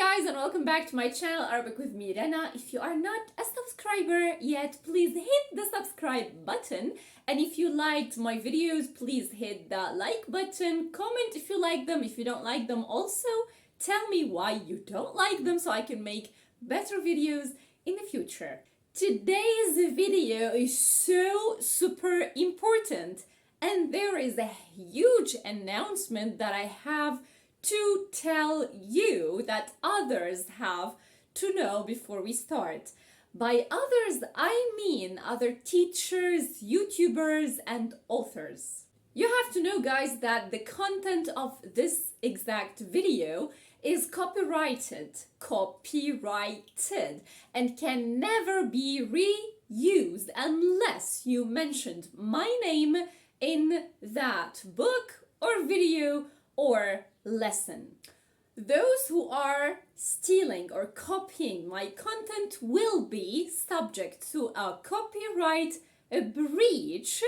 guys, and welcome back to my channel Arabic with me, Rana. If you are not a subscriber yet, please hit the subscribe button. And if you liked my videos, please hit the like button. Comment if you like them. If you don't like them, also tell me why you don't like them so I can make better videos in the future. Today's video is so super important, and there is a huge announcement that I have to tell you that others have to know before we start. By others, I mean other teachers, YouTubers, and authors. You have to know, guys, that the content of this exact video is copyrighted, and can never be reused unless you mentioned my name in that book or video or lesson. Those who are stealing or copying my content will be subject to a copyright breach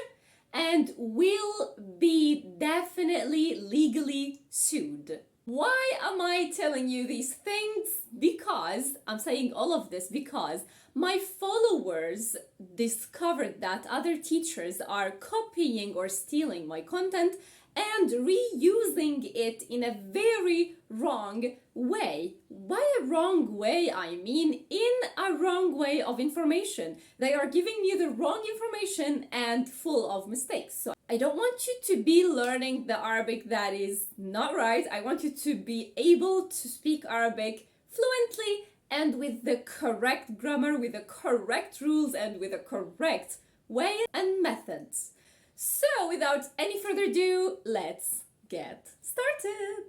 and will be definitely legally sued. Why am I telling you these things? Because I'm saying all of this because my followers discovered that other teachers are copying or stealing my content and reusing it in a very wrong way. By a wrong way, I mean in a wrong way of information. They are giving me the wrong information and full of mistakes. So I don't want you to be learning the Arabic that is not right. I want you to be able to speak Arabic fluently and with the correct grammar, with the correct rules, and with the correct way and methods. So, without any further ado, let's get started!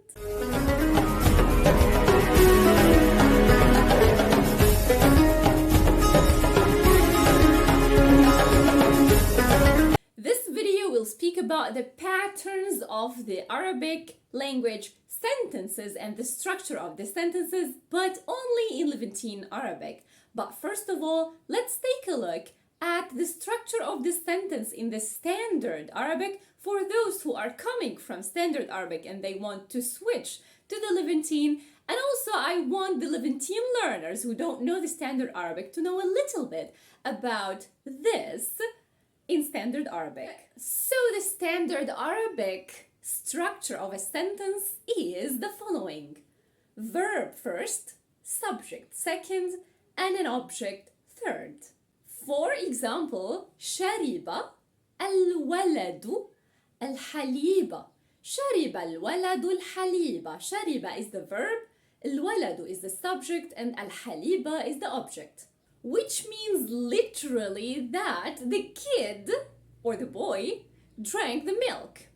This video will speak about the patterns of the Arabic language sentences and the structure of the sentences, but only in Levantine Arabic. But first of all, let's take a look at the structure of the sentence in the Standard Arabic for those who are coming from Standard Arabic and they want to switch to the Levantine. And also I want the Levantine learners who don't know the Standard Arabic to know a little bit about this in Standard Arabic. So the Standard Arabic structure of a sentence is the following: verb first, subject second, and an object third. For example, شرب الولد الحليب. شرب الولد الحليب. شرب is the verb, الولد is the subject, and الحليب is the object. Which means literally that the kid or the boy drank the milk.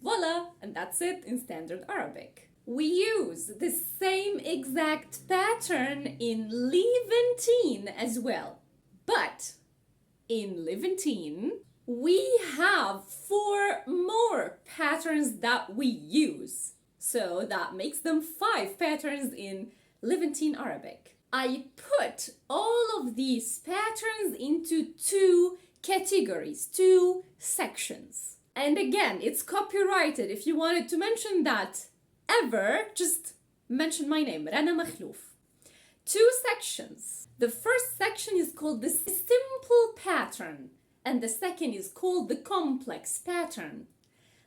Voila! And that's it in Standard Arabic. We use the same exact pattern in Levantine as well. But in Levantine, we have 4 more patterns that we use. So that makes them 5 patterns in Levantine Arabic. I put all of these patterns into 2 categories, 2 sections. And again, it's copyrighted. If you wanted to mention that ever, just mention my name, Rana Makhlouf. 2 sections. The first section is called the simple pattern, and the second is called the complex pattern.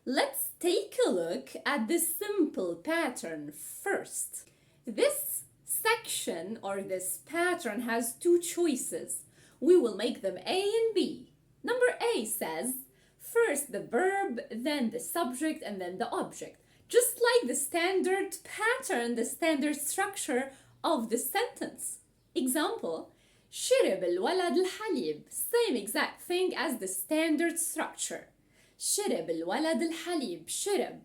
Let's take a look at the simple pattern first. This section or this pattern has 2 choices. We will make them A and B. Number A says, first the verb, then the subject, and then the object. Just like the standard pattern, the standard structure of the sentence. Example, شرب الولد الحليب. Same exact thing as the standard structure. شرب الولد الحليب. شرب,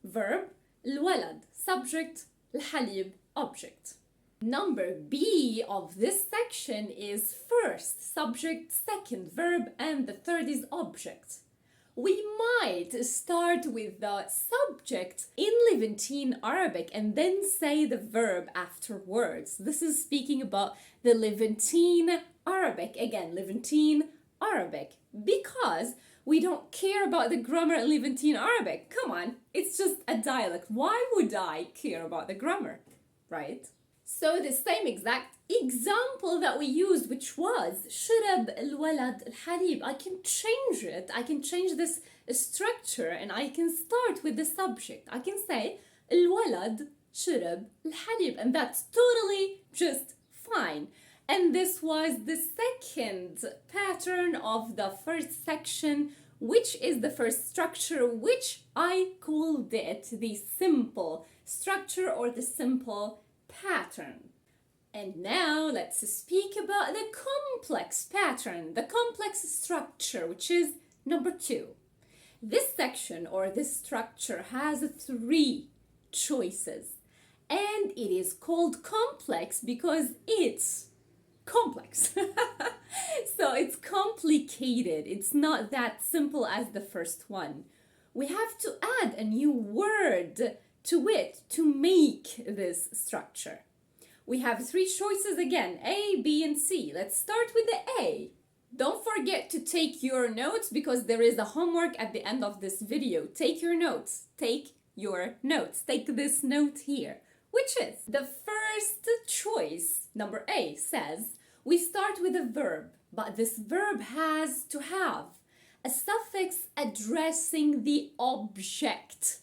verb, الولد, subject, الحليب, object. Number B of this section is first subject, second verb, and the third is object. We might start with the subject in Levantine Arabic and then say the verb afterwards. This is speaking about the Levantine Arabic. Again, Levantine Arabic. Because we don't care about the grammar in Levantine Arabic. Come on, it's just a dialect. Why would I care about the grammar, right? So the same exact example that we used, which was شرب الولد الحليب. I can change it. I can change this structure and I can start with the subject. I can say الولد شرب الحليب, and that's totally just fine. And this was the second pattern of the first section, which is the first structure, which I called it the simple structure or the simple pattern. And now let's speak about the complex pattern, the complex structure, which is number 2. This section or this structure has 3 choices, and it is called complex because it's complex. So it's complicated. It's not that simple as the first one. We have to add a new word to it to make this structure. We have 3 choices again, A, B, and C. Let's start with the A. Don't forget to take your notes because there is a homework at the end of this video. Take your notes. Take your notes. Take this note here, which is the first choice, number A, says we start with a verb, but this verb has to have a suffix addressing the object.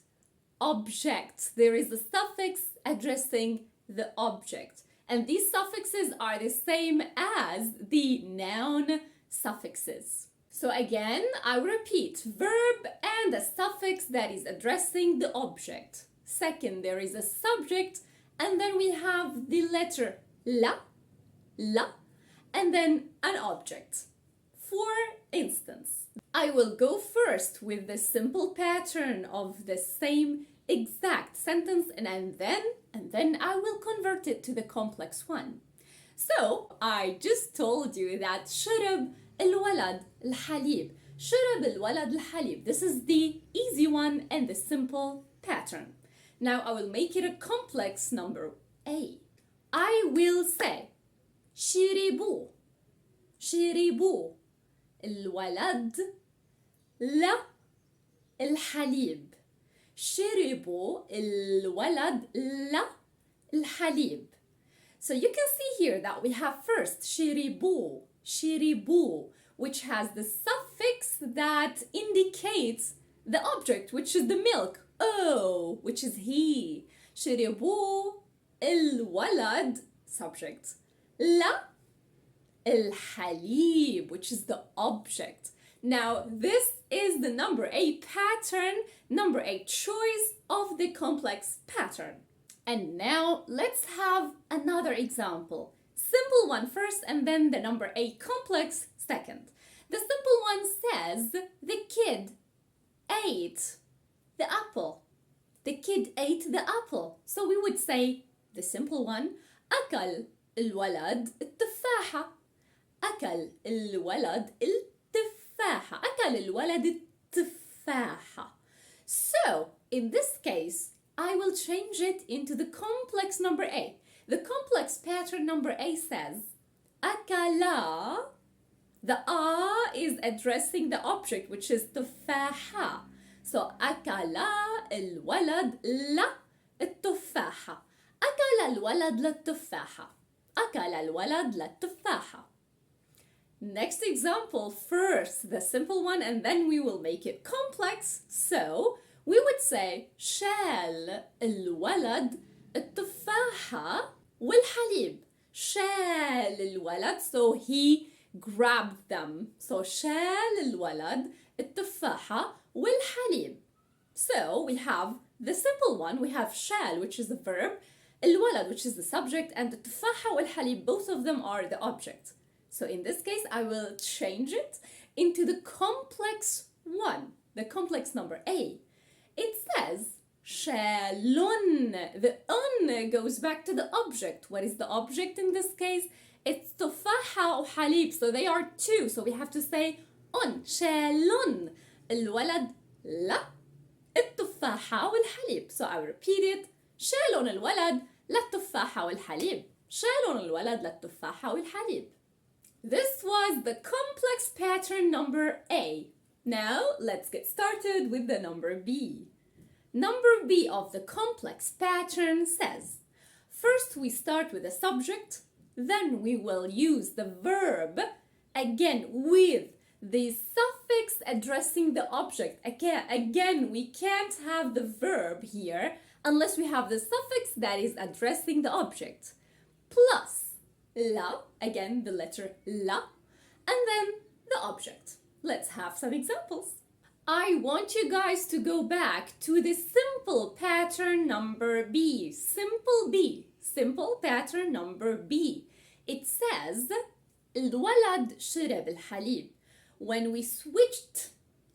Object. There is a suffix addressing the object, and these suffixes are the same as the noun suffixes. So again, I repeat, verb and a suffix that is addressing the object. Second, there is a subject, and then we have the letter la, and then an object. For instance, I will go first with the simple pattern of the same exact sentence, and then I will convert it to the complex one. So I just told you that شرب الولد الحليب. شرب الولد الحليب. This is the easy one and the simple pattern. Now I will make it a complex number A. I will say شربوا شربوا الولد لا الحليب. شربوا الولد لا الحليب. So you can see here that we have first شربوا, شربوا, which has the suffix that indicates the object, which is the milk. Oh, which is he. شربوا الولد, subject. لا الحليب, which is the object. Now, this is the number A pattern, number A choice of the complex pattern. And now let's have another example. Simple one first and then the number A complex second. The simple one says the kid ate the apple. The kid ate the apple. So we would say the simple one, أكل الولد التفاحة. أكل الولد التفاحة. أكل الولد التفاحة. So in this case, I will change it into the complex number A. The complex pattern number A says أكلا. The A is addressing the object, which is تفاحة. So أكلا الولد لا التفاحة. أكل الولد للتفاحة. أكل الولد للتفاحة. Next example, first the simple one and then we will make it complex. So we would say شال الولد التفاحة والحليب. شال الولد, so he grabbed them. So شال الولد التفاحة والحليب. So we have the simple one, we have شال, which is the verb, الولد, which is the subject, and the التفاحة والحليب, both of them are the object. So in this case, I will change it into the complex one, the complex number A. It says شالون. The un goes back to the object. What is the object in this case? It's تفاحة وحليب, so they are two. So we have to say on. شالون الولد لا التفاحة والحليب. So I will repeat it. شالون الولد لا التفاحة والحليب. شالون الولد لا التفاحة والحليب. This was the complex pattern number A. Now let's get started with the number B. Number B of the complex pattern says First, we start with the subject, then we will use the verb, again with the suffix addressing the object. Again, we can't have the verb here unless we have the suffix that is addressing the object. Plus la, again the letter la, and then the object. Let's have some examples. I want you guys to go back to the simple pattern number B. Simple B. Simple pattern number B. It says الولد شرب الحليب. When we switched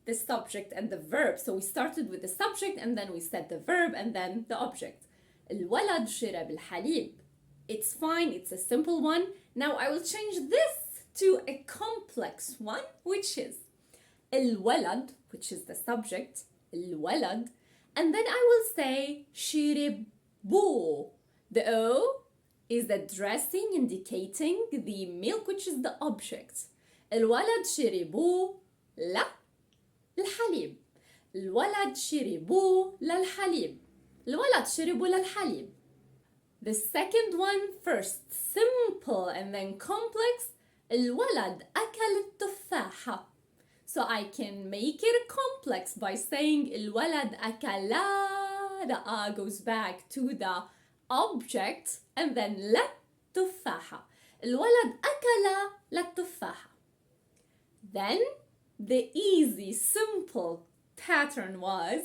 the subject and the verb, so we started with the subject and then we said the verb and then the object. الولد شرب الحليب. It's fine, it's a simple one. Now I will change this to a complex one, which is الولد, which is the subject, الولد, and then I will say شربوا. The O is the dressing indicating the milk, which is the object. الولد شربوا لا الحليب. الولد شربوا للحليب. الولد شربوا للحليب. The second one, first simple and then complex. الولد أكل التفاحة. So I can make it complex by saying الولد أكلا. The A goes back to the object and then لا تفاحة. الولد أكل للتفاحة. Then the easy simple pattern was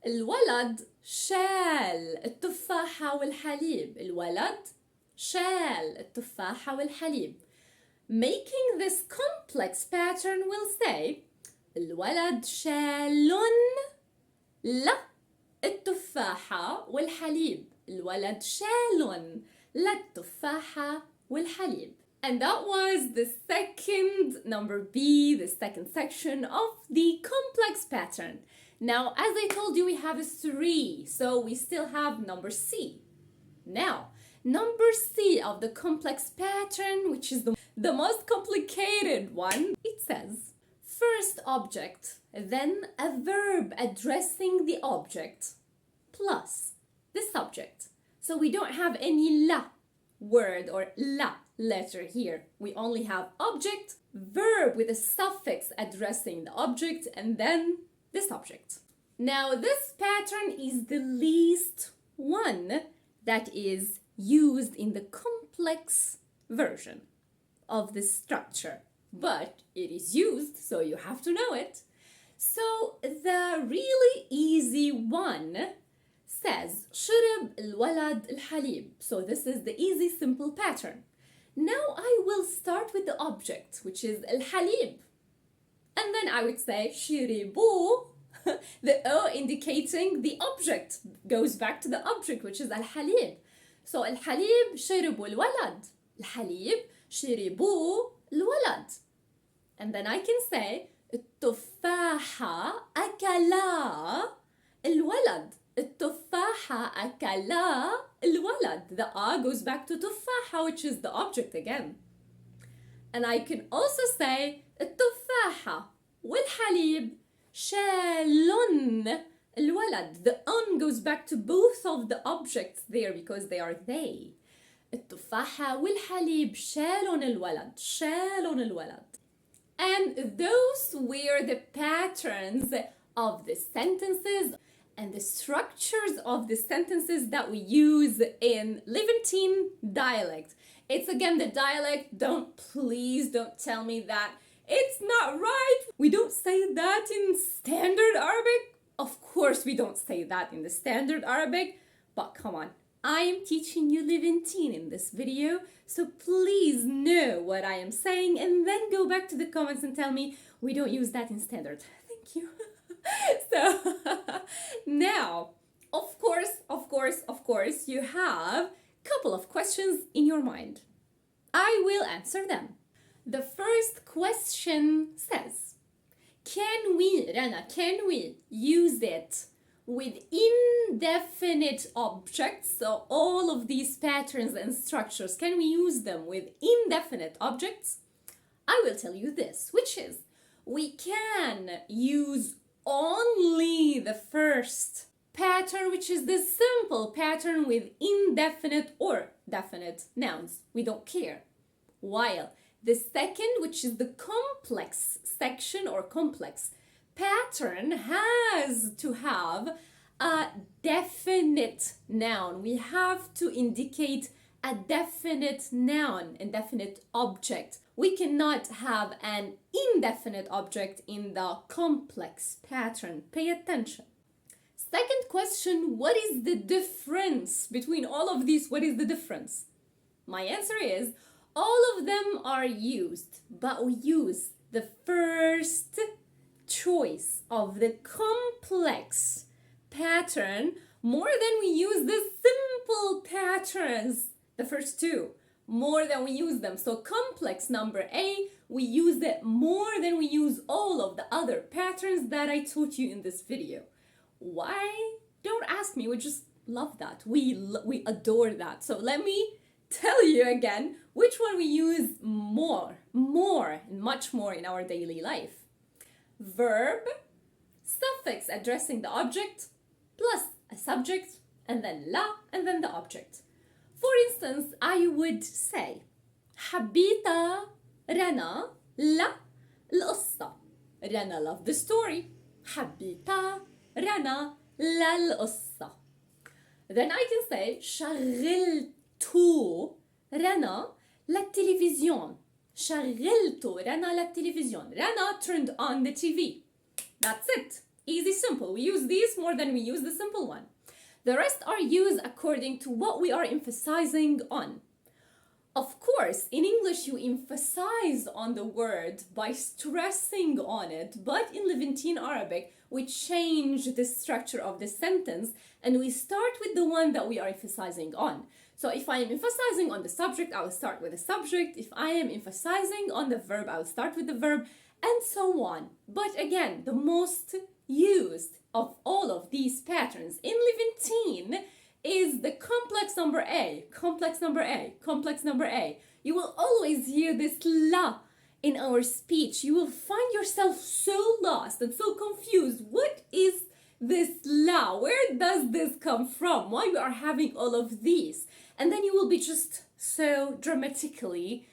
الولد شال التفاحة والحليب. الولد شال التفاحة والحليب. Making this complex pattern will say الولد شال لا التفاحة والحليب. الولد شال لا التفاحة والحليب. And that was the second, number B, the second section of the complex pattern. Now, as I told you, we have 3, so we still have number C. Now, number C of the complex pattern, which is the most complicated one, it says, first object, then a verb addressing the object, plus the subject. So we don't have any la word or la letter here. We only have object, verb with a suffix addressing the object, and then the subject. Now this pattern is the least one that is used in the complex version of this structure, but it is used, so you have to know it. So the really easy one says شرب الولد الحليب. So this is the easy simple pattern. Now I will start with the object, which is الحليب, and then I would say شربوا. The O indicating the object goes back to the object, which is الحليب. So الحليب شربوا الولد. الحليب شربوا الولد. And then I can say التفاحة أكلا الولد. التفاحة أكلا الولد. The A goes back to تفاحة, which is the object again. And I can also say التفاحة والحليب شالن الولد. The on goes back to both of the objects there because they are they. التفاحة والحليب شالن الولد. شالن الولد. And those were the patterns of the sentences and the structures of the sentences that we use in Levantine dialect. It's again the dialect. Please don't tell me that it's not right. We don't say that in standard Arabic. Of course we don't say that in the standard Arabic, but come on. I am teaching you Levantine in this video, so please know what I am saying and then go back to the comments and tell me we don't use that in standard. Thank you. So now, of course, you have a couple of questions in your mind. I will answer them. The first question says, can we use it with indefinite objects? So all of these patterns and structures, can we use them with indefinite objects? I will tell you this, which is we can use only the first pattern, which is the simple pattern with indefinite or definite nouns. We don't care. While the second, which is the complex section or complex pattern, has to have a definite noun. We have to indicate a definite noun, indefinite object. We cannot have an indefinite object in the complex pattern. Pay attention. Second question, what is the difference between all of these? What is the difference? My answer is all of them are used, but we use the first choice of the complex pattern more than we use the simple patterns, the first two, more than we use them. So complex number A, we use it more than we use all of the other patterns that I taught you in this video. Why? Don't ask me, we just love that. We adore that. So let me tell you again which one we use more, and much more in our daily life. Verb, suffix addressing the object, plus a subject, and then la, and then the object. For instance, I would say حبيت رنا للقصة. رنا loved the story. حبيت رنا للقصة. Then I can say شغلت رنا للتلفزيون. شغلت رنا للتلفزيون. Rana turned on the TV. That's it. Easy, simple. We use these more than we use the simple one. The rest are used according to what we are emphasizing on. Of course, in English you emphasize on the word by stressing on it, but in Levantine Arabic we change the structure of the sentence and we start with the one that we are emphasizing on. So if I am emphasizing on the subject, I will start with the subject. If I am emphasizing on the verb, I will start with the verb, and so on. But again, the most used of all of these patterns in Levantine is the complex number A, complex number A, complex number A. You will always hear this la in our speech. You will find yourself so lost and so confused. What is this la? Where does this come from? Why we are having all of these? And then you will be just so dramatically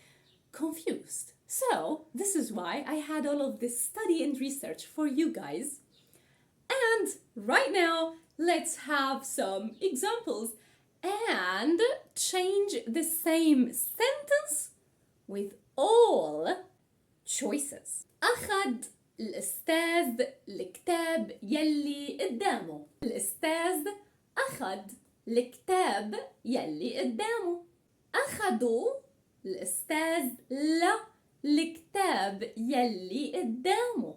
confused. So this is why I had all of this study and research for you guys. And right now, let's have some examples and change the same sentence with all choices. أخذ الأستاذ الكتاب يلي قدامه. الأستاذ أخذ الكتاب يلي قدامه. أخذوا الأستاذ الكتاب يلي قدامه.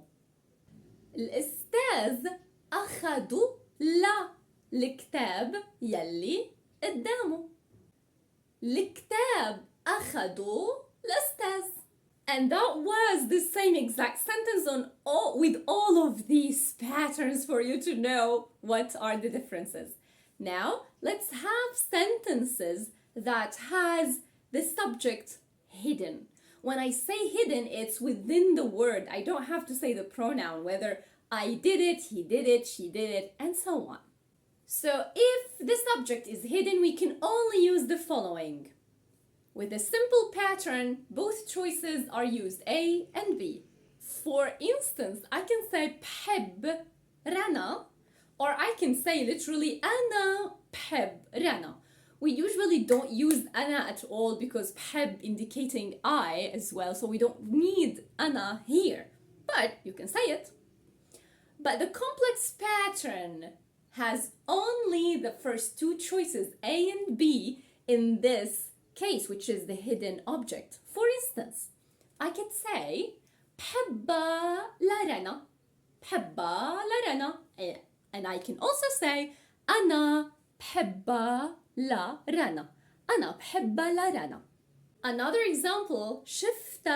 الأستاذ أخذوا الكتاب يلي قدامه. الكتاب أخذوا الأستاذ. And that was the same exact sentence with all of these patterns for you to know what are the differences. Now, let's have sentences that has the subject hidden. When I say hidden, it's within the word. I don't have to say the pronoun, whether I did it, he did it, she did it, and so on. So if the subject is hidden, we can only use the following. With a simple pattern, both choices are used, A and B. For instance, I can say بحب رنا, or I can say literally أنا بحب رنا. We usually don't use أنا at all because بحب indicating I as well, so we don't need أنا here. But you can say it. But the complex pattern has only the first two choices, A and B, in this case, which is the hidden object. For instance, I could say بحب لرنا, بحب لرنا, and I can also say أنا بحب لرنا, أنا بحب لرنا. Another example, شفت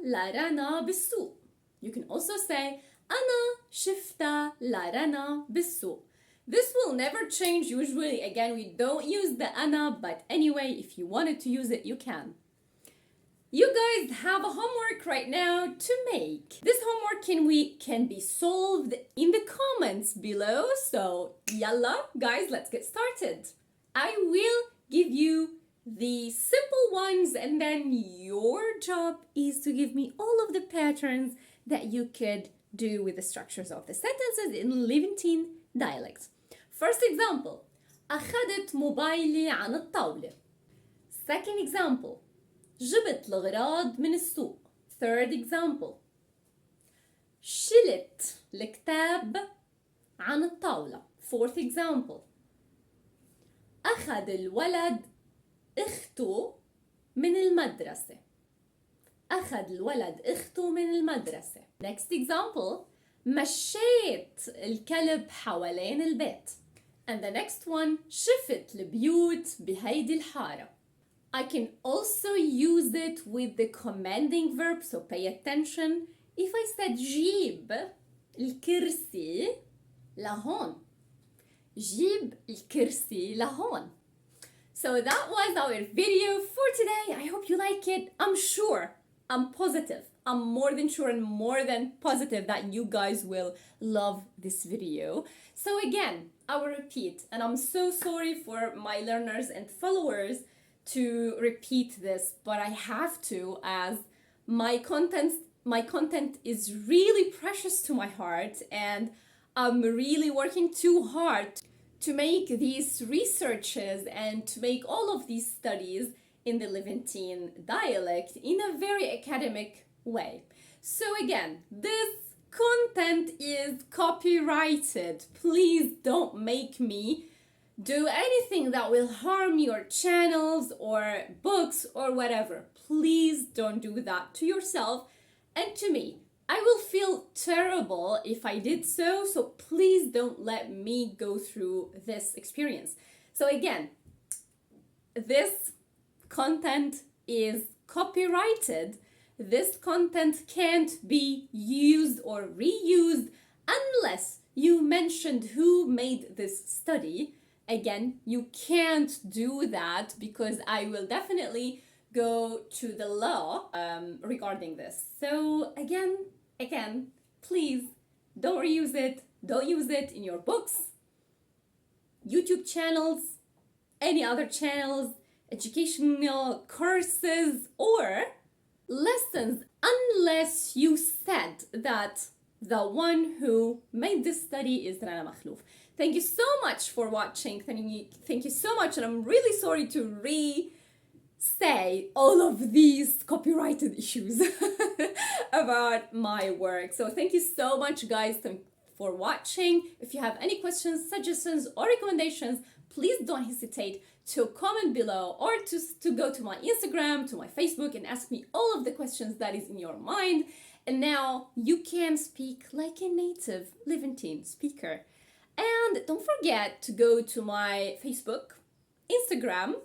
لرنا بالسوق. You can also say أنا شفت لرنا بالسوق. This will never change. Usually, again, we don't use the أنا, but anyway, if you wanted to use it, you can. you guys have a homework right now to make. This homework can be solved in the comments below. So yalla, guys, let's get started. I will give you the simple ones, and then your job is to give me all of the patterns that you could do with the structures of the sentences in Levantine dialect. First example, أخذت موبايلي عن الطاولة. Second example, جبت الأغراض من السوق. Third example, شلت الكتاب عن الطاولة. Fourth example, أخذ الولد أخته من المدرسة. أخذ الولد أخته من المدرسة. Next example, مشيت الكلب حوالين البيت. And the next one, شفت البيوت بهيدي الحارة. I can also use it with the commanding verb, so pay attention. If I said جيب الكرسي لهون. جيب الكرسي لهون. So that was our video for today. I hope you like it. I'm positive. I'm more than sure and more than positive that you guys will love this video. So again, I will repeat, and I'm so sorry for my learners and followers to repeat this, but I have to, as my content is really precious to my heart, and I'm really working too hard to make these researches and to make all of these studies in the Levantine dialect in a very academic way. So again, this content is copyrighted. Please don't make me do anything that will harm your channels or books or whatever. Please don't do that to yourself and to me. I will feel terrible if I did so, so please don't let me go through this experience. So again, this content is copyrighted. This content can't be used or reused unless you mentioned who made this study. Again, you can't do that because I will definitely go to the law regarding this. So again, please don't reuse it. Don't use it in your books, YouTube channels, any other channels, educational courses, or lessons, unless you said that the one who made this study is Rana Makhlouf. Thank you so much for watching. Thank you so much, and I'm really sorry to say all of these copyrighted issues about my work. So thank you so much, guys, for watching. If you have any questions, suggestions, or recommendations, please don't hesitate to comment below or to go to my Instagram, to my Facebook, and ask me all of the questions that is in your mind. And now you can speak like a native Levantine speaker. And don't forget to go to my Facebook, Instagram,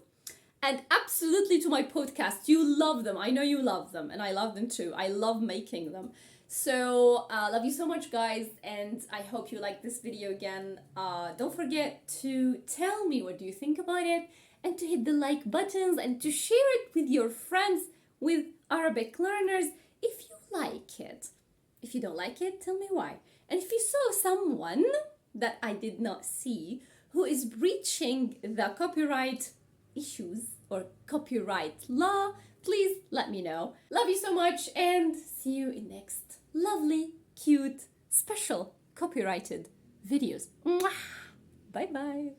and absolutely to my podcast. You love them. I know you love them, and I love them too. I love making them. So love you so much, guys, and I hope you like this video again. Don't forget to tell me what do you think about it, and to hit the like buttons, and to share it with your friends, with Arabic learners, if you like it. If you don't like it, tell me why. And if you saw someone that I did not see who is breaching the copyright issues or copyright law, please let me know. Love you so much, and see you in next lovely, cute, special copyrighted videos. Mwah! Bye bye.